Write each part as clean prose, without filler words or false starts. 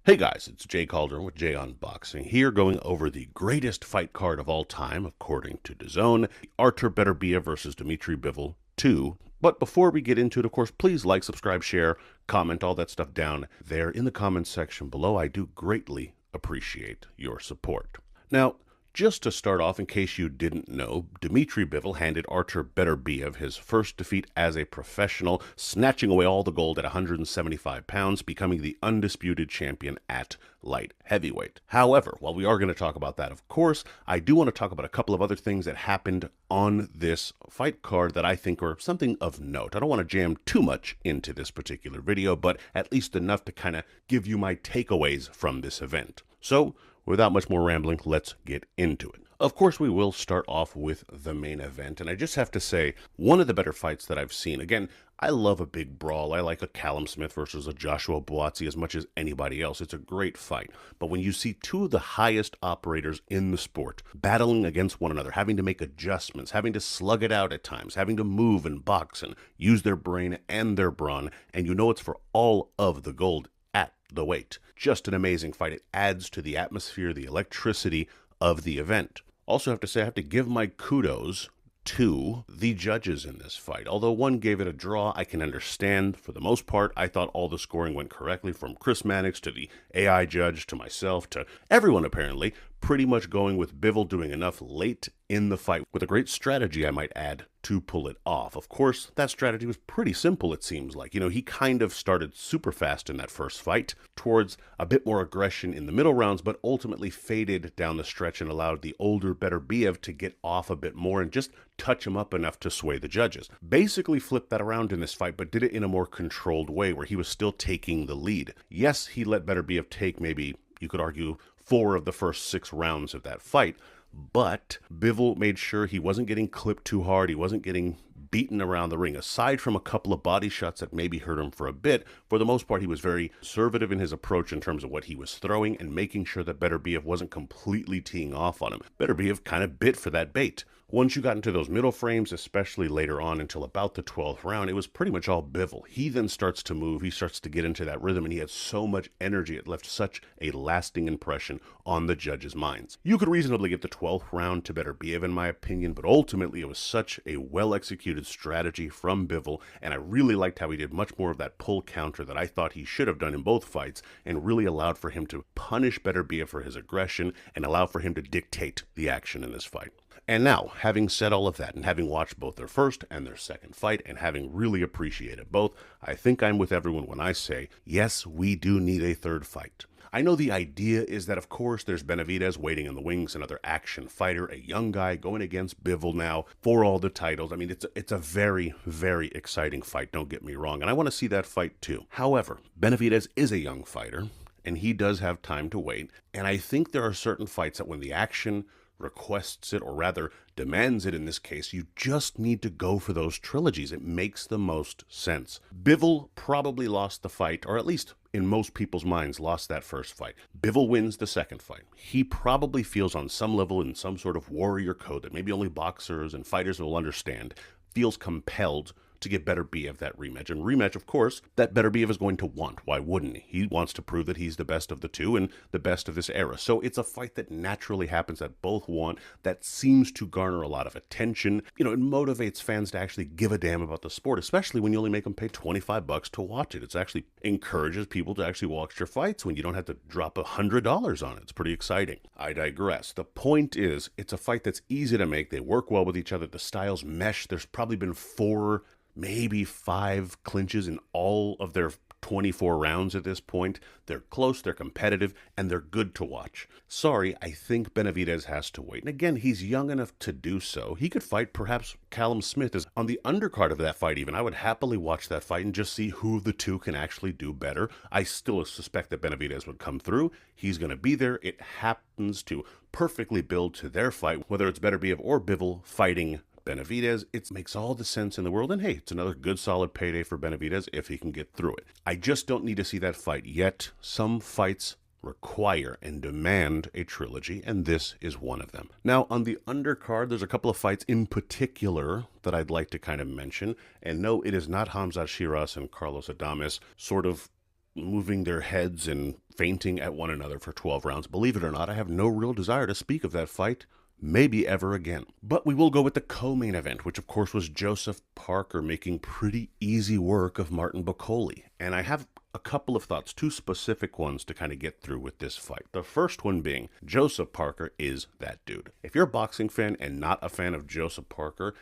Hey guys, it's Jay Calderon with JAYONBOXING here, going over the greatest fight card of all time, according to DAZN, the ARTUR Beterbiev versus Beterbiev-Bivol 2. But before we get into it, of course, please like, subscribe, share, comment, all that stuff down there in the comments section below. I do greatly appreciate your support. Now, just to start off, in case you didn't know, Beterbiev-Bivol handed ARTUR Beterbiev his first defeat as a professional, snatching away all the gold at 175 pounds, becoming the undisputed champion at light heavyweight. However, while we are going to talk about that, of course, I do want to talk about a couple of other things that happened on this fight card that I think are something of note. I don't want to jam too much into this particular video, but at least enough to kind of give you my takeaways from this event. So, without much more rambling, let's get into it. Of course, we will start off with the main event, and I just have to say, one of the better fights that I've seen. Again, I love a big brawl. I like a Callum Smith versus a Joshua Buatsi as much as anybody else. It's a great fight. But when you see two of the highest operators in the sport battling against one another, having to make adjustments, having to slug it out at times, having to move and box and use their brain and their brawn, and you know it's for all of the gold at the weight. Just an amazing fight. It adds to the atmosphere, the electricity of the event. Also have to say, I have to give my kudos to the judges in this fight. Although one gave it a draw, I can understand. For the most part, I thought all the scoring went correctly, from Chris Mannix to the AI judge to myself to everyone apparently, pretty much going with Bivol doing enough late in the fight, with a great strategy, I might add, to pull it off. Of course, that strategy was pretty simple, it seems like. You know, he kind of started super fast in that first fight, towards a bit more aggression in the middle rounds, but ultimately faded down the stretch and allowed the older Beterbiev to get off a bit more and just touch him up enough to sway the judges. Basically flipped that around in this fight, but did it in a more controlled way, where he was still taking the lead. Yes, he let Beterbiev take maybe, you could argue, 4 of the first 6 rounds of that fight, but Bivol made sure he wasn't getting clipped too hard, he wasn't getting beaten around the ring. Aside from a couple of body shots that maybe hurt him for a bit, for the most part he was very conservative in his approach in terms of what he was throwing and making sure that Beterbiev wasn't completely teeing off on him. Beterbiev kind of bit for that bait. Once you got into those middle frames, especially later on until about the 12th round, it was pretty much all Bivol. He then starts to move, he starts to get into that rhythm, and he had so much energy, it left such a lasting impression on the judges' minds. You could reasonably get the 12th round to Beterbiev in my opinion, but ultimately it was such a well-executed strategy from Bivol, and I really liked how he did much more of that pull counter that I thought he should have done in both fights, and really allowed for him to punish Beterbiev for his aggression and allow for him to dictate the action in this fight. And now, having said all of that, and having watched both their first and their second fight, and having really appreciated both, I think I'm with everyone when I say, yes, we do need a third fight. I know the idea is that, of course, there's Benavidez waiting in the wings, another action fighter, a young guy going against Bivol now for all the titles. I mean, it's a very, very exciting fight, don't get me wrong, and I want to see that fight too. However, Benavidez is a young fighter, and he does have time to wait, and I think there are certain fights that when the action requests it, or rather demands it in this case, you just need to go for those trilogies. It makes the most sense. Bivol probably lost the fight, or at least in most people's minds lost that first fight. Bivol wins the second fight. He probably feels on some level, in some sort of warrior code that maybe only boxers and fighters will understand, feels compelled to get Beterbiev that rematch. And rematch, of course, that Beterbiev is going to want. Why wouldn't he? He wants to prove that he's the best of the two and the best of this era. So it's a fight that naturally happens, that both want, that seems to garner a lot of attention. You know, it motivates fans to actually give a damn about the sport, especially when you only make them pay $25 to watch it. It actually encourages people to actually watch your fights when you don't have to drop $100 on it. It's pretty exciting. I digress. The point is, it's a fight that's easy to make. They work well with each other. The styles mesh. There's probably been 4, maybe 5 clinches in all of their 24 rounds at this point. They're close, they're competitive, and they're good to watch. Sorry, I think Benavidez has to wait. And again, he's young enough to do so. He could fight perhaps Callum Smith is on the undercard of that fight even. I would happily watch that fight and just see who of the two can actually do better. I still suspect that Benavidez would come through. He's going to be there. It happens to perfectly build to their fight, whether it's Beterbiev or Bivol fighting Benavidez. It makes all the sense in the world, and hey, it's another good solid payday for Benavidez if he can get through it. I just don't need to see that fight yet. Some fights require and demand a trilogy, and this is one of them. Now, on the undercard, there's a couple of fights in particular that I'd like to kind of mention, and no, it is not Hamzat Shiras and Carlos Adames sort of moving their heads and feinting at one another for 12 rounds. Believe it or not, I have no real desire to speak of that fight, maybe ever again. But we will go with the co-main event, which of course was Joseph Parker making pretty easy work of Martin Bakole. And I have a couple of thoughts, two specific ones to kind of get through with this fight. The first one being, Joseph Parker is that dude. If you're a boxing fan and not a fan of Joseph Parker,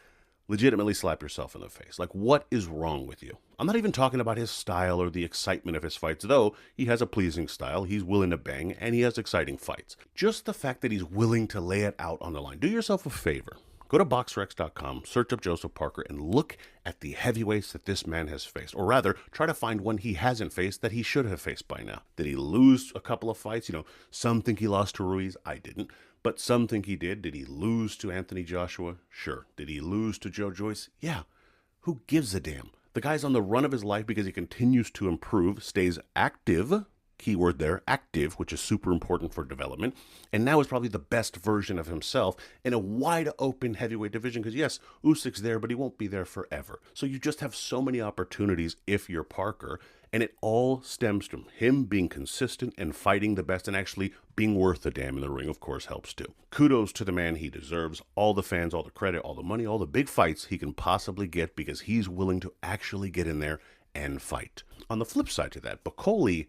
legitimately slap yourself in the face. Like, what is wrong with you? I'm not even talking about his style or the excitement of his fights, though he has a pleasing style, he's willing to bang, and he has exciting fights. Just the fact that he's willing to lay it out on the line. Do yourself a favor. Go to BoxRex.com, search up Joseph Parker, and look at the heavyweights that this man has faced. Or rather, try to find one he hasn't faced that he should have faced by now. Did he lose a couple of fights? You know, some think he lost to Ruiz. I didn't. But some think he did. Did he lose to Anthony Joshua? Sure. Did he lose to Joe Joyce? Yeah. Who gives a damn? The guy's on the run of his life because he continues to improve, stays active, keyword there, active, which is super important for development, and now is probably the best version of himself in a wide open heavyweight division, because yes, Usyk's there, but he won't be there forever. So you just have so many opportunities if you're Parker, and it all stems from him being consistent and fighting the best and actually being worth a damn in the ring, of course, helps too. Kudos to the man. He deserves all the fans, all the credit, all the money, all the big fights he can possibly get because he's willing to actually get in there and fight. On the flip side to that, Bakole,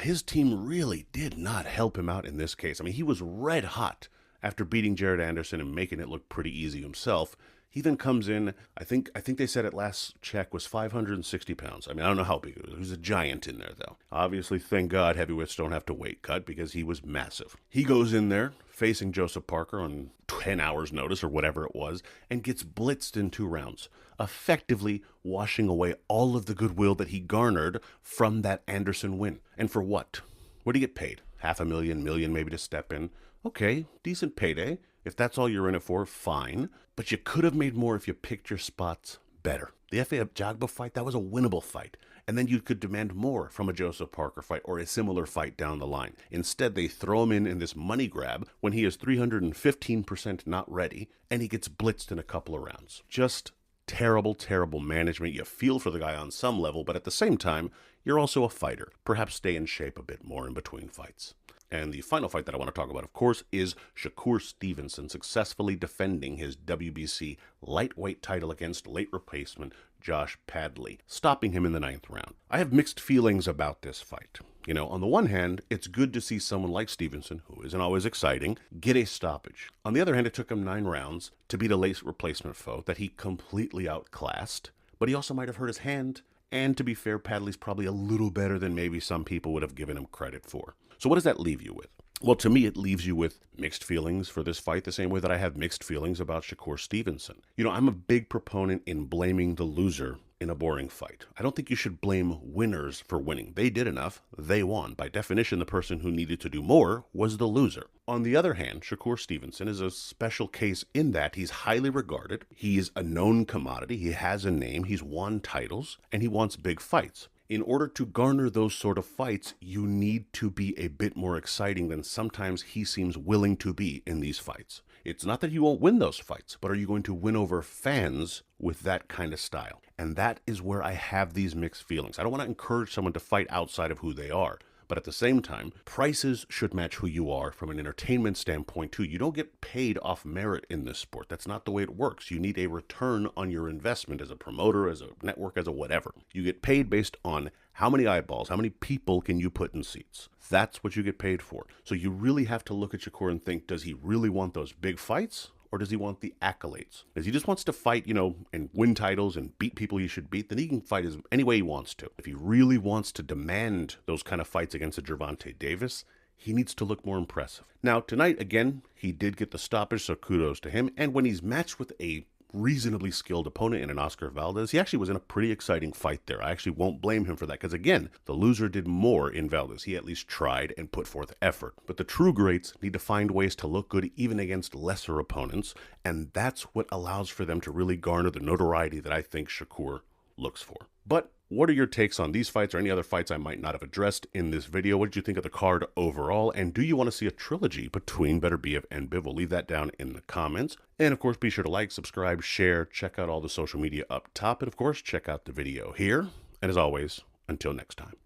his team really did not help him out in this case. I mean, he was red hot after beating Jared Anderson and making it look pretty easy himself. He then comes in, I think they said at last check was 560 pounds. I mean, I don't know how big it was. He was a giant in there, though. Obviously, thank God heavyweights don't have to weight cut because he was massive. He goes in there facing Joseph Parker on 10 hours notice or whatever it was and gets blitzed in 2 rounds, effectively washing away all of the goodwill that he garnered from that Anderson win. And for what? What do you get paid? $500,000, million maybe to step in? Okay, decent payday. If that's all you're in it for, fine. But you could have made more if you picked your spots better. The FAF Jagba fight, that was a winnable fight. And then you could demand more from a Joseph Parker fight or a similar fight down the line. Instead, they throw him in this money grab when he is 315% not ready, and he gets blitzed in a couple of rounds. Just terrible, terrible management. You feel for the guy on some level, but at the same time, you're also a fighter. Perhaps stay in shape a bit more in between fights. And the final fight that I want to talk about, of course, is SHAKUR Stevenson successfully defending his WBC lightweight title against late replacement Josh Padley, stopping him in the 9th round. I have mixed feelings about this fight. You know, on the one hand, it's good to see someone like Stevenson, who isn't always exciting, get a stoppage. On the other hand, it took him 9 rounds to beat a late replacement foe that he completely outclassed, but he also might have hurt his hand. And to be fair, Padley's probably a little better than maybe some people would have given him credit for. So what does that leave you with? Well, to me, it leaves you with mixed feelings for this fight, the same way that I have mixed feelings about SHAKUR Stevenson. You know, I'm a big proponent in blaming the loser in a boring fight. I don't think you should blame winners for winning. They did enough. They won. By definition, the person who needed to do more was the loser. On the other hand, SHAKUR Stevenson is a special case in that he's highly regarded. He's a known commodity. He has a name. He's won titles, and he wants big fights. In order to garner those sort of fights, you need to be a bit more exciting than sometimes he seems willing to be in these fights. It's not that you won't win those fights, but are you going to win over fans with that kind of style? And that is where I have these mixed feelings. I don't want to encourage someone to fight outside of who they are. But at the same time, prices should match who you are from an entertainment standpoint too. You don't get paid off merit in this sport. That's not the way it works. You need a return on your investment as a promoter, as a network, as a whatever. You get paid based on how many eyeballs, how many people can you put in seats. That's what you get paid for. So you really have to look at SHAKUR and think, does he really want those big fights? Or does he want the accolades? If he just wants to fight, you know, and win titles and beat people he should beat, then he can fight any way he wants to. If he really wants to demand those kind of fights against a Gervonta Davis, he needs to look more impressive. Now, tonight, again, he did get the stoppage, so kudos to him. And when he's matched with a reasonably skilled opponent in an Oscar Valdez, he actually was in a pretty exciting fight there. I actually won't blame him for that because, again, the loser did more in Valdez. He at least tried and put forth effort. But the true greats need to find ways to look good even against lesser opponents, and that's what allows for them to really garner the notoriety that I think SHAKUR looks for. But what are your takes on these fights or any other fights I might not have addressed in this video? What did you think of the card overall? And do you want to see a trilogy between Beterbiev and Bivol? Leave that down in the comments. And of course, be sure to like, subscribe, share, check out all the social media up top. And of course, check out the video here. And as always, until next time.